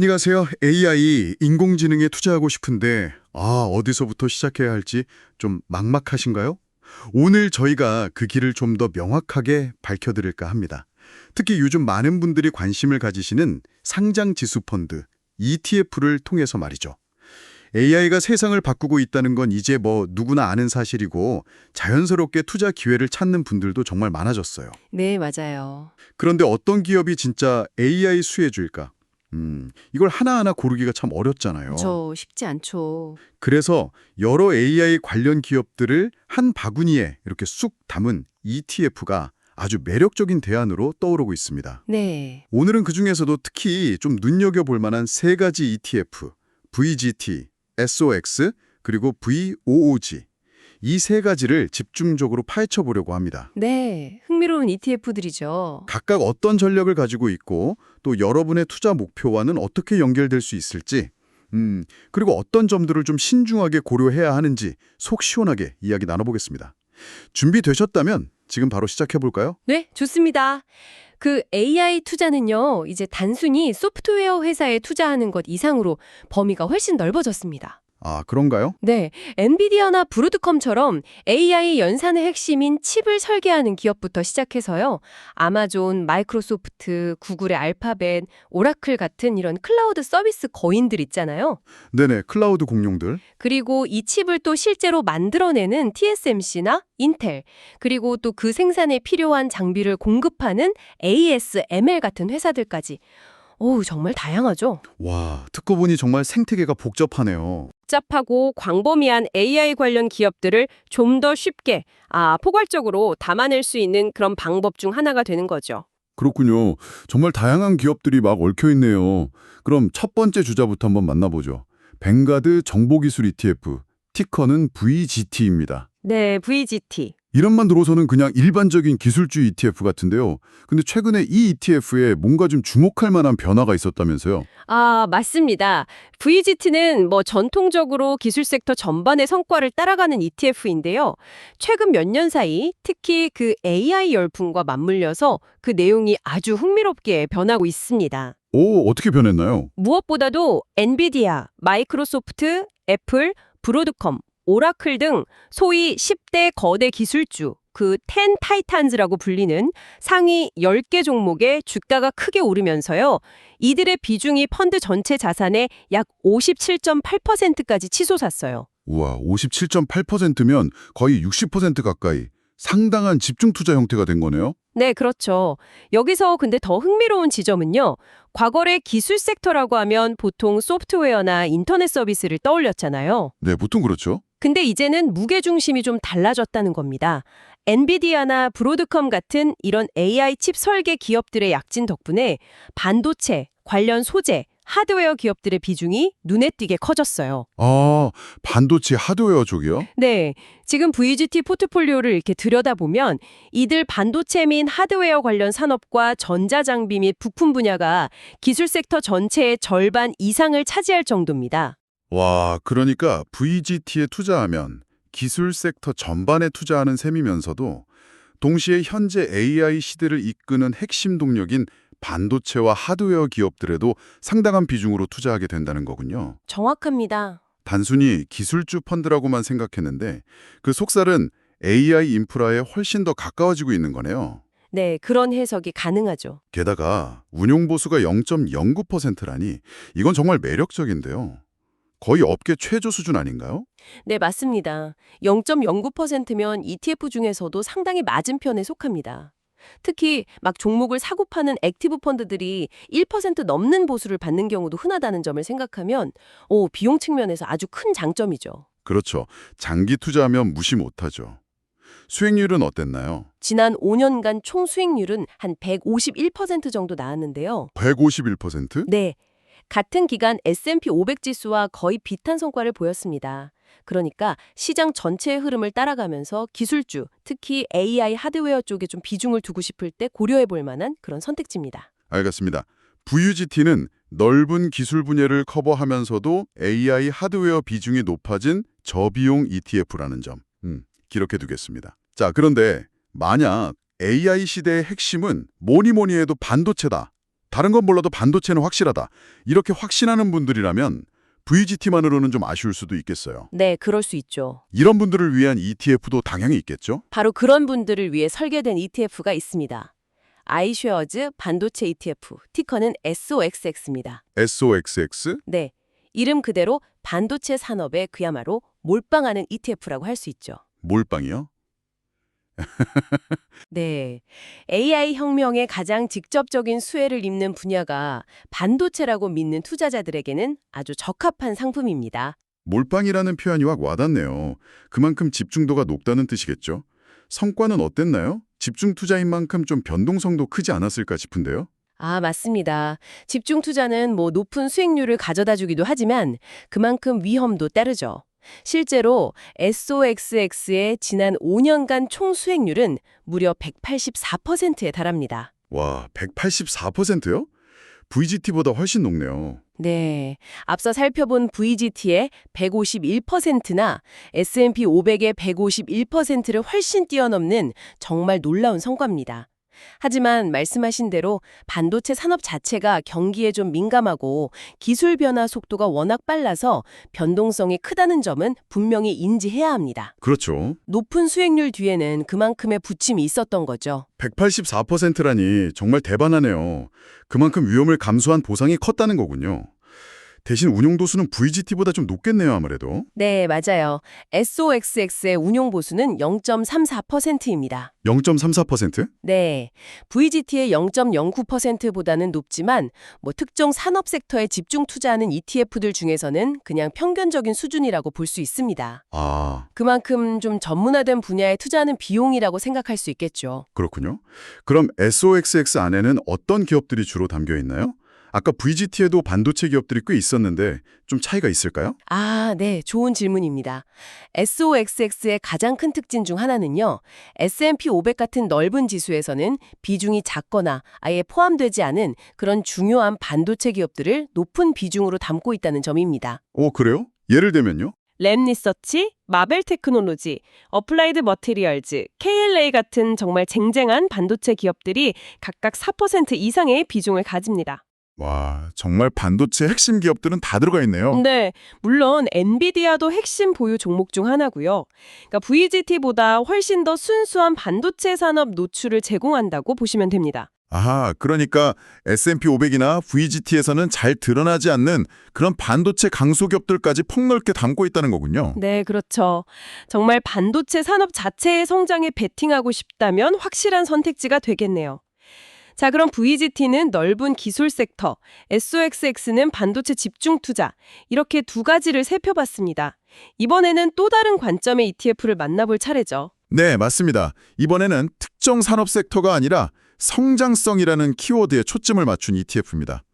안녕하세요. AI, 인공지능에 투자하고 싶은데, 어디서부터 시작해야 할지 좀 막막하신가요? 오늘 저희가 그 길을 좀 더 명확하게 밝혀드릴까 합니다. 특히 요즘 많은 분들이 관심을 가지시는 상장 지수 펀드, ETF를 통해서 말이죠. AI가 세상을 바꾸고 있다는 건 이제 뭐 누구나 아는 사실이고 자연스럽게 투자 기회를 찾는 분들도 정말 많아졌어요. 네, 맞아요. 그런데 어떤 기업이 진짜 AI 수혜주일까? 이걸 하나하나 고르기가 참 어렵잖아요. 쉽지 않죠. 그래서 여러 AI 관련 기업들을 한 바구니에 이렇게 쑥 담은 ETF가 아주 매력적인 대안으로 떠오르고 있습니다. 네. 오늘은 그중에서도 특히 좀 눈여겨볼 만한 세 가지 ETF, VGT, SOX, 그리고 VOOG, 이 세 가지를 집중적으로 파헤쳐 보려고 합니다. 네, 흥미로운 ETF들이죠. 각각 어떤 전략을 가지고 있고 또 여러분의 투자 목표와는 어떻게 연결될 수 있을지, 그리고 어떤 점들을 좀 신중하게 고려해야 하는지 속 시원하게 이야기 나눠보겠습니다. 준비되셨다면 지금 바로 시작해볼까요? 네, 좋습니다. 그 AI 투자는요, 이제 단순히 소프트웨어 회사에 투자하는 것 이상으로 범위가 훨씬 넓어졌습니다. 그런가요? 네, 엔비디아나 브로드컴처럼 AI 연산의 핵심인 칩을 설계하는 기업부터 시작해서요. 아마존, 마이크로소프트, 구글의 알파벳, 오라클 같은 이런 클라우드 서비스 거인들 있잖아요. 네네, 클라우드 공룡들. 그리고 이 칩을 또 실제로 만들어내는 TSMC나 인텔, 그리고 또 그 생산에 필요한 장비를 공급하는 ASML 같은 회사들까지. 오, 정말 다양하죠? 와, 듣고 보니 정말 생태계가 복잡하네요. 복잡하고 광범위한 AI 관련 기업들을 좀 더 쉽게, 포괄적으로 담아낼 수 있는 그런 방법 중 하나가 되는 거죠. 그렇군요. 정말 다양한 기업들이 막 얽혀있네요. 그럼 첫 번째 주자부터 한번 만나보죠. 벵가드 정보기술 ETF, 티커는 VGT입니다. 네, VGT. 이름만 들어서는 그냥 일반적인 기술주 ETF 같은데요. 근데 최근에 이 ETF에 뭔가 좀 주목할 만한 변화가 있었다면서요? 맞습니다. VGT는 전통적으로 기술 섹터 전반의 성과를 따라가는 ETF인데요. 최근 몇 년 사이 특히 그 AI 열풍과 맞물려서 그 내용이 아주 흥미롭게 변하고 있습니다. 오, 어떻게 변했나요? 무엇보다도 엔비디아, 마이크로소프트, 애플, 브로드컴, 오라클 등 소위 10대 거대 기술주, 그 10 타이탄즈라고 불리는 상위 10개 종목의 주가가 크게 오르면서요. 이들의 비중이 펀드 전체 자산의 약 57.8%까지 치솟았어요. 우와, 57.8%면 거의 60% 가까이. 상당한 집중 투자 형태가 된 거네요. 네, 그렇죠. 여기서 근데 더 흥미로운 지점은요. 과거의 기술 섹터라고 하면 보통 소프트웨어나 인터넷 서비스를 떠올렸잖아요. 네, 보통 그렇죠. 근데 이제는 무게중심이 좀 달라졌다는 겁니다. 엔비디아나 브로드컴 같은 이런 AI 칩 설계 기업들의 약진 덕분에 반도체, 관련 소재, 하드웨어 기업들의 비중이 눈에 띄게 커졌어요. 반도체 하드웨어 쪽이요? 네, 지금 VGT 포트폴리오를 이렇게 들여다보면 이들 반도체 및 하드웨어 관련 산업과 전자장비 및 부품 분야가 기술 섹터 전체의 절반 이상을 차지할 정도입니다. 와, 그러니까 VGT에 투자하면 기술 섹터 전반에 투자하는 셈이면서도 동시에 현재 AI 시대를 이끄는 핵심 동력인 반도체와 하드웨어 기업들에도 상당한 비중으로 투자하게 된다는 거군요. 정확합니다. 단순히 기술주 펀드라고만 생각했는데 그 속살은 AI 인프라에 훨씬 더 가까워지고 있는 거네요. 네, 그런 해석이 가능하죠. 게다가 운용보수가 0.09%라니 이건 정말 매력적인데요. 거의 업계 최저 수준 아닌가요? 네, 맞습니다. 0.09%면 ETF 중에서도 상당히 맞은편에 속합니다. 특히 막 종목을 사고 파는 액티브 펀드들이 1% 넘는 보수를 받는 경우도 흔하다는 점을 생각하면 비용 측면에서 아주 큰 장점이죠. 그렇죠. 장기 투자하면 무시 못하죠. 수익률은 어땠나요? 지난 5년간 총 수익률은 한 151% 정도 나왔는데요. 151%? 네, 같은 기간 S&P 500 지수와 거의 비슷한 성과를 보였습니다. 그러니까 시장 전체의 흐름을 따라가면서 기술주, 특히 AI 하드웨어 쪽에 좀 비중을 두고 싶을 때 고려해 볼 만한 그런 선택지입니다. 알겠습니다. VUGT는 넓은 기술 분야를 커버하면서도 AI 하드웨어 비중이 높아진 저비용 ETF라는 점 기록해 두겠습니다. 자, 그런데 만약 AI 시대의 핵심은 뭐니 뭐니 해도 반도체다. 다른 건 몰라도 반도체는 확실하다. 이렇게 확신하는 분들이라면 VGT만으로는 좀 아쉬울 수도 있겠어요. 네, 그럴 수 있죠. 이런 분들을 위한 ETF도 당연히 있겠죠? 바로 그런 분들을 위해 설계된 ETF가 있습니다. 아이쉐어즈 반도체 ETF, 티커는 SOXX입니다. SOXX? 네, 이름 그대로 반도체 산업에 그야말로 몰빵하는 ETF라고 할 수 있죠. 몰빵이요? 네, AI 혁명의 가장 직접적인 수혜를 입는 분야가 반도체라고 믿는 투자자들에게는 아주 적합한 상품입니다. 몰빵이라는 표현이 확 와닿네요. 그만큼 집중도가 높다는 뜻이겠죠? 성과는 어땠나요? 집중 투자인 만큼 좀 변동성도 크지 않았을까 싶은데요? 아, 맞습니다. 집중 투자는 높은 수익률을 가져다 주기도 하지만 그만큼 위험도 따르죠. 실제로 SOXX의 지난 5년간 총 수익률은 무려 184%에 달합니다. 와, 184%요? VGT보다 훨씬 높네요. 네, 앞서 살펴본 VGT의 151%나 S&P 500의 151%를 훨씬 뛰어넘는 정말 놀라운 성과입니다. 하지만 말씀하신 대로 반도체 산업 자체가 경기에 좀 민감하고 기술 변화 속도가 워낙 빨라서 변동성이 크다는 점은 분명히 인지해야 합니다. 그렇죠. 높은 수익률 뒤에는 그만큼의 부침이 있었던 거죠. 184%라니 정말 대단하네요. 그만큼 위험을 감수한 보상이 컸다는 거군요. 대신 운용도수는 VGT보다 좀 높겠네요, 아무래도. 네, 맞아요. SOXX의 운용 보수는 0.34%입니다. 0.34%? 네, VGT의 0.09%보다는 높지만 특정 산업 섹터에 집중 투자하는 ETF들 중에서는 그냥 평균적인 수준이라고 볼 수 있습니다. 아, 그만큼 좀 전문화된 분야에 투자하는 비용이라고 생각할 수 있겠죠. 그렇군요. 그럼 SOXX 안에는 어떤 기업들이 주로 담겨 있나요? 아까 VGT에도 반도체 기업들이 꽤 있었는데 좀 차이가 있을까요? 아, 네, 좋은 질문입니다. SOXX의 가장 큰 특징 중 하나는요, S&P 500 같은 넓은 지수에서는 비중이 작거나 아예 포함되지 않은 그런 중요한 반도체 기업들을 높은 비중으로 담고 있다는 점입니다. 그래요? 예를 들면요? 램리서치, 마벨테크놀로지, 어플라이드 머티리얼즈, KLA 같은 정말 쟁쟁한 반도체 기업들이 각각 4% 이상의 비중을 가집니다. 와, 정말 반도체 핵심 기업들은 다 들어가 있네요. 네, 물론 엔비디아도 핵심 보유 종목 중 하나고요. 그러니까 VGT보다 훨씬 더 순수한 반도체 산업 노출을 제공한다고 보시면 됩니다. 아하, 그러니까 S&P 500이나 VGT에서는 잘 드러나지 않는 그런 반도체 강소기업들까지 폭넓게 담고 있다는 거군요. 네, 그렇죠. 정말 반도체 산업 자체의 성장에 베팅하고 싶다면 확실한 선택지가 되겠네요. 자, 그럼 VGT는 넓은 기술 섹터, SOXX는 반도체 집중 투자, 이렇게 두 가지를 살펴봤습니다. 이번에는 또 다른 관점의 ETF를 만나볼 차례죠. 네, 맞습니다. 이번에는 특정 산업 섹터가 아니라 성장성이라는 키워드에 초점을 맞춘 ETF입니다.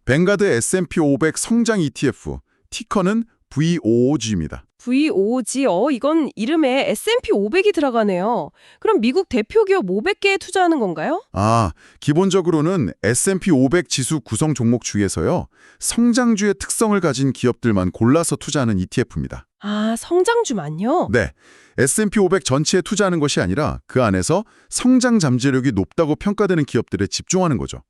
뱅가드 S&P 500 성장 ETF, 티커는 VOOG입니다. VOOG, 이건 이름에 S&P 500이 들어가네요. 그럼 미국 대표 기업 500개에 투자하는 건가요? 아, 기본적으로는 S&P 500 지수 구성 종목 중에서요. 성장주의 특성을 가진 기업들만 골라서 투자하는 ETF입니다. 아, 성장주만요? 네, S&P 500 전체에 투자하는 것이 아니라 그 안에서 성장 잠재력이 높다고 평가되는 기업들에 집중하는 거죠.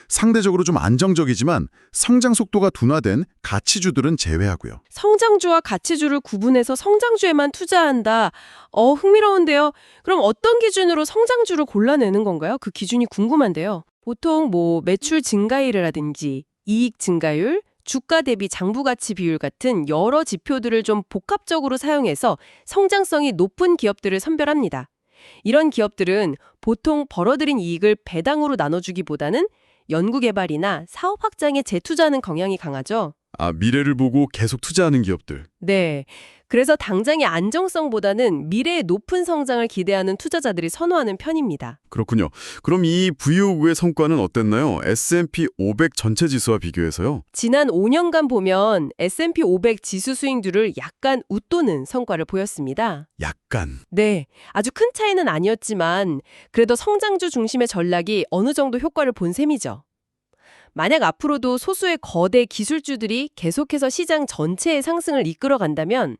상대적으로 좀 안정적이지만 성장 속도가 둔화된 가치주들은 제외하고요. 성장주와 가치주를 구분해서 성장주에만 투자한다. 흥미로운데요. 그럼 어떤 기준으로 성장주를 골라내는 건가요? 그 기준이 궁금한데요. 보통 매출 증가율이라든지 이익 증가율, 주가 대비 장부 가치 비율 같은 여러 지표들을 좀 복합적으로 사용해서 성장성이 높은 기업들을 선별합니다. 이런 기업들은 보통 벌어들인 이익을 배당으로 나눠주기보다는 연구개발이나 사업 확장에 재투자하는 경향이 강하죠. 아, 미래를 보고 계속 투자하는 기업들. 네. 그래서 당장의 안정성보다는 미래의 높은 성장을 기대하는 투자자들이 선호하는 편입니다. 그렇군요. 그럼 이 VOOG의 성과는 어땠나요? S&P 500 전체 지수와 비교해서요? 지난 5년간 보면 S&P 500 지수 수익률을 약간 웃도는 성과를 보였습니다. 약간. 네, 아주 큰 차이는 아니었지만 그래도 성장주 중심의 전략이 어느 정도 효과를 본 셈이죠. 만약 앞으로도 소수의 거대 기술주들이 계속해서 시장 전체의 상승을 이끌어간다면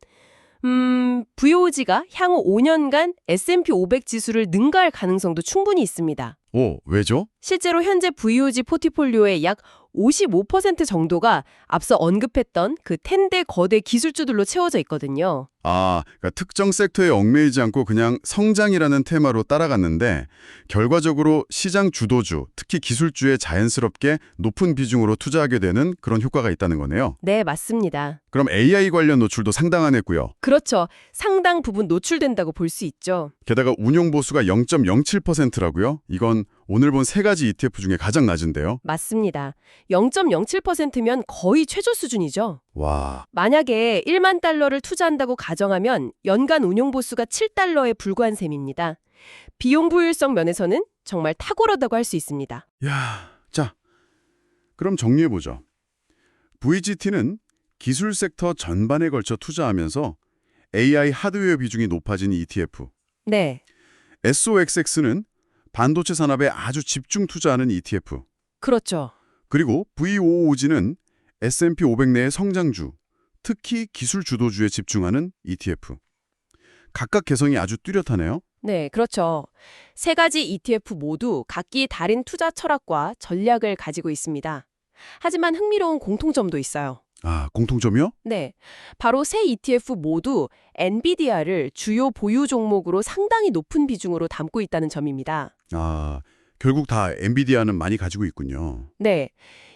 VOG가 향후 5년간 S&P 500 지수를 능가할 가능성도 충분히 있습니다. 오, 왜죠? 실제로 현재 VOG 포트폴리오의 약 55% 정도가 앞서 언급했던 그 10대 거대 기술주들로 채워져 있거든요. 아, 그러니까 특정 섹터에 얽매이지 않고 그냥 성장이라는 테마로 따라갔는데 결과적으로 시장 주도주, 특히 기술주에 자연스럽게 높은 비중으로 투자하게 되는 그런 효과가 있다는 거네요. 네, 맞습니다. 그럼 AI 관련 노출도 상당하겠고요. 그렇죠. 상당 부분 노출된다고 볼 수 있죠. 게다가 운용 보수가 0.07%라고요? 이건 오늘 본 세 가지 ETF 중에 가장 낮은데요. 맞습니다. 0.07%면 거의 최저 수준이죠. 와, 만약에 1만 달러를 투자한다고 가정하면 연간 운용 보수가 7달러에 불과한 셈입니다. 비용 부율성 면에서는 정말 탁월하다고 할 수 있습니다. 야, 자, 그럼 정리해보죠. VGT는 기술 섹터 전반에 걸쳐 투자하면서 AI 하드웨어 비중이 높아진 ETF, 네, SOXX는 반도체 산업에 아주 집중 투자하는 ETF, 그렇죠. 그리고 VOOG는 S&P 500 내의 성장주, 특히 기술 주도주에 집중하는 ETF. 각각 개성이 아주 뚜렷하네요. 네, 그렇죠. 세 가지 ETF 모두 각기 다른 투자 철학과 전략을 가지고 있습니다. 하지만 흥미로운 공통점도 있어요. 아, 공통점이요? 네, 바로 세 ETF 모두 엔비디아를 주요 보유 종목으로 상당히 높은 비중으로 담고 있다는 점입니다. 아, 결국 다 엔비디아는 많이 가지고 있군요. 네,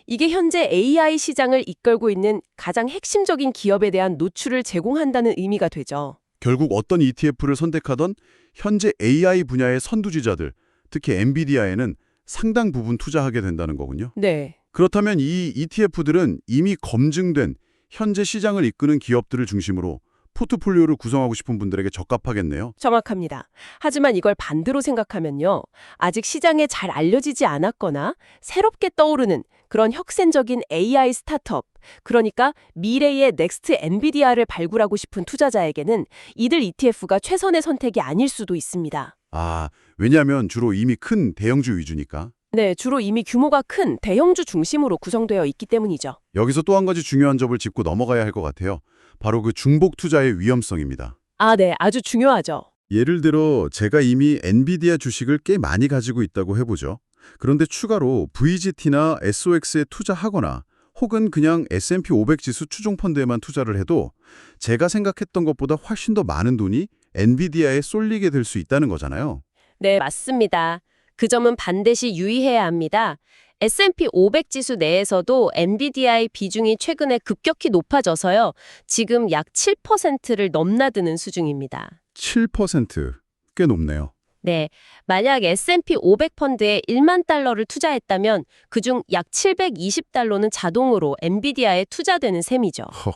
이게 현재 AI 시장을 이끌고 있는 가장 핵심적인 기업에 대한 노출을 제공한다는 의미가 되죠. 결국 어떤 ETF를 선택하던 현재 AI 분야의 선두주자들, 특히 엔비디아에는 상당 부분 투자하게 된다는 거군요. 네, 그렇다면 이 ETF들은 이미 검증된 현재 시장을 이끄는 기업들을 중심으로 포트폴리오를 구성하고 싶은 분들에게 적합하겠네요. 정확합니다. 하지만 이걸 반대로 생각하면요. 아직 시장에 잘 알려지지 않았거나 새롭게 떠오르는 그런 혁신적인 AI 스타트업, 그러니까 미래의 넥스트 엔비디아를 발굴하고 싶은 투자자에게는 이들 ETF가 최선의 선택이 아닐 수도 있습니다. 아, 왜냐하면 주로 이미 큰 대형주 위주니까. 네, 주로 이미 규모가 큰 대형주 중심으로 구성되어 있기 때문이죠. 여기서 또 한 가지 중요한 점을 짚고 넘어가야 할 것 같아요. 바로 그 중복 투자의 위험성입니다. 아, 네, 아주 중요하죠. 예를 들어 제가 이미 엔비디아 주식을 꽤 많이 가지고 있다고 해보죠. 그런데 추가로 VGT나 SOX에 투자하거나 혹은 그냥 S&P 500 지수 추종 펀드에만 투자를 해도 제가 생각했던 것보다 훨씬 더 많은 돈이 엔비디아에 쏠리게 될 수 있다는 거잖아요. 네, 맞습니다. 그 점은 반드시 유의해야 합니다. S&P 500 지수 내에서도 엔비디아의 비중이 최근에 급격히 높아져서요. 지금 약 7%를 넘나드는 수준입니다. 7%, 꽤 높네요. 네, 만약 S&P 500 펀드에 1만 달러를 투자했다면 그중 약 720달러는 자동으로 엔비디아에 투자되는 셈이죠. 헉,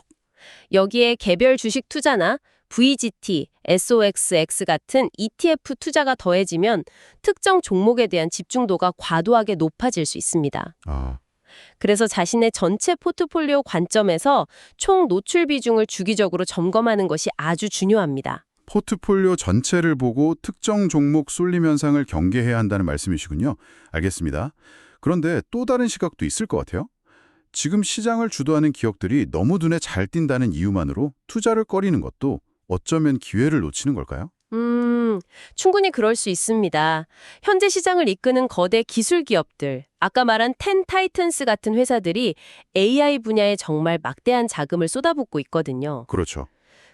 여기에 개별 주식 투자나 VGT, SOXX 같은 ETF 투자가 더해지면 특정 종목에 대한 집중도가 과도하게 높아질 수 있습니다. 아, 그래서 자신의 전체 포트폴리오 관점에서 총 노출 비중을 주기적으로 점검하는 것이 아주 중요합니다. 포트폴리오 전체를 보고 특정 종목 쏠림 현상을 경계해야 한다는 말씀이시군요. 알겠습니다. 그런데 또 다른 시각도 있을 것 같아요. 지금 시장을 주도하는 기업들이 너무 눈에 잘 띈다는 이유만으로 투자를 꺼리는 것도 어쩌면 기회를 놓치는 걸까요? 충분히 그럴 수 있습니다. 현재 시장을 이끄는 거대 기술 기업들, 아까 말한 텐 타이튼스 같은 회사들이 AI 분야에 정말 막대한 자금을 쏟아붓고 있거든요. 그렇죠.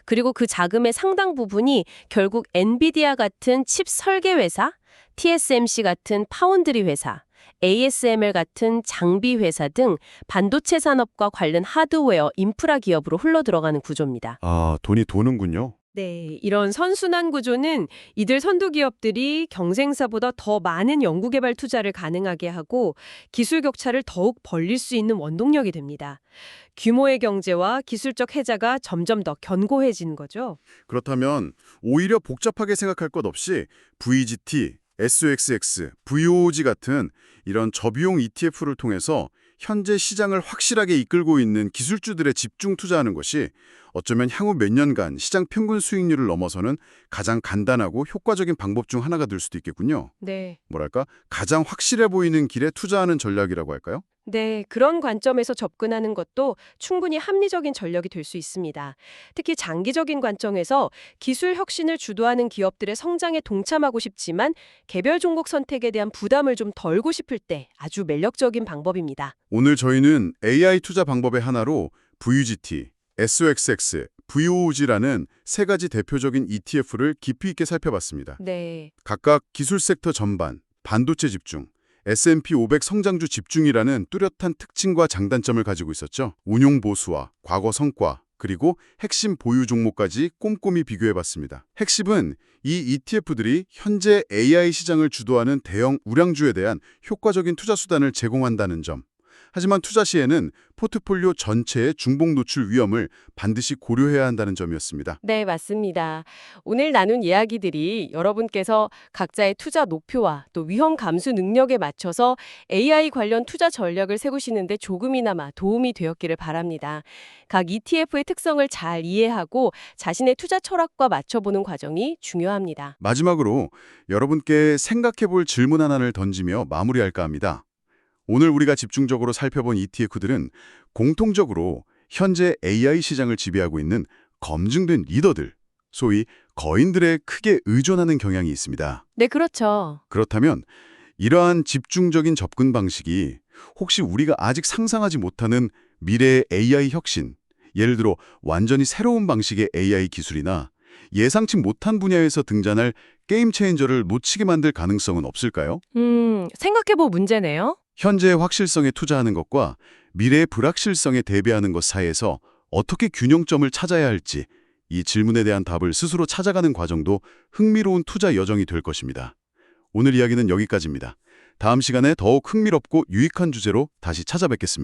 그리고 그 자금의 상당 부분이 결국 엔비디아 같은 칩 설계 회사, TSMC 같은 파운드리 회사, ASML 같은 장비 회사 등 반도체 산업과 관련 하드웨어, 인프라 기업으로 흘러들어가는 구조입니다. 아, 돈이 도는군요. 네, 이런 선순환 구조는 이들 선도 기업들이 경쟁사보다 더 많은 연구개발 투자를 가능하게 하고 기술 격차를 더욱 벌릴 수 있는 원동력이 됩니다. 규모의 경제와 기술적 혜자가 점점 더 견고해지는 거죠. 그렇다면 오히려 복잡하게 생각할 것 없이 VGT, SOXX, VOOG 같은 이런 저비용 ETF를 통해서 현재 시장을 확실하게 이끌고 있는 기술주들에 집중 투자하는 것이 어쩌면 향후 몇 년간 시장 평균 수익률을 넘어서는 가장 간단하고 효과적인 방법 중 하나가 될 수도 있겠군요. 네. 뭐랄까? 가장 확실해 보이는 길에 투자하는 전략이라고 할까요? 네, 그런 관점에서 접근하는 것도 충분히 합리적인 전략이 될 수 있습니다. 특히 장기적인 관점에서 기술 혁신을 주도하는 기업들의 성장에 동참하고 싶지만 개별 종목 선택에 대한 부담을 좀 덜고 싶을 때 아주 매력적인 방법입니다. 오늘 저희는 AI 투자 방법의 하나로 VUGT, SOXX, VOOG라는 세 가지 대표적인 ETF를 깊이 있게 살펴봤습니다. 네. 각각 기술 섹터 전반, 반도체 집중, S&P 500 성장주 집중이라는 뚜렷한 특징과 장단점을 가지고 있었죠. 운용 보수와 과거 성과, 그리고 핵심 보유 종목까지 꼼꼼히 비교해봤습니다. 핵심은 이 ETF들이 현재 AI 시장을 주도하는 대형 우량주에 대한 효과적인 투자 수단을 제공한다는 점. 하지만 투자 시에는 포트폴리오 전체의 중복 노출 위험을 반드시 고려해야 한다는 점이었습니다. 네, 맞습니다. 오늘 나눈 이야기들이 여러분께서 각자의 투자 목표와 또 위험 감수 능력에 맞춰서 AI 관련 투자 전략을 세우시는데 조금이나마 도움이 되었기를 바랍니다. 각 ETF의 특성을 잘 이해하고 자신의 투자 철학과 맞춰보는 과정이 중요합니다. 마지막으로 여러분께 생각해볼 질문 하나를 던지며 마무리할까 합니다. 오늘 우리가 집중적으로 살펴본 ETF들은 공통적으로 현재 AI 시장을 지배하고 있는 검증된 리더들, 소위 거인들에 크게 의존하는 경향이 있습니다. 네, 그렇죠. 그렇다면 이러한 집중적인 접근 방식이 혹시 우리가 아직 상상하지 못하는 미래의 AI 혁신, 예를 들어 완전히 새로운 방식의 AI 기술이나 예상치 못한 분야에서 등장할 게임 체인저를 놓치게 만들 가능성은 없을까요? 생각해볼 문제네요. 현재의 확실성에 투자하는 것과 미래의 불확실성에 대비하는 것 사이에서 어떻게 균형점을 찾아야 할지 이 질문에 대한 답을 스스로 찾아가는 과정도 흥미로운 투자 여정이 될 것입니다. 오늘 이야기는 여기까지입니다. 다음 시간에 더욱 흥미롭고 유익한 주제로 다시 찾아뵙겠습니다.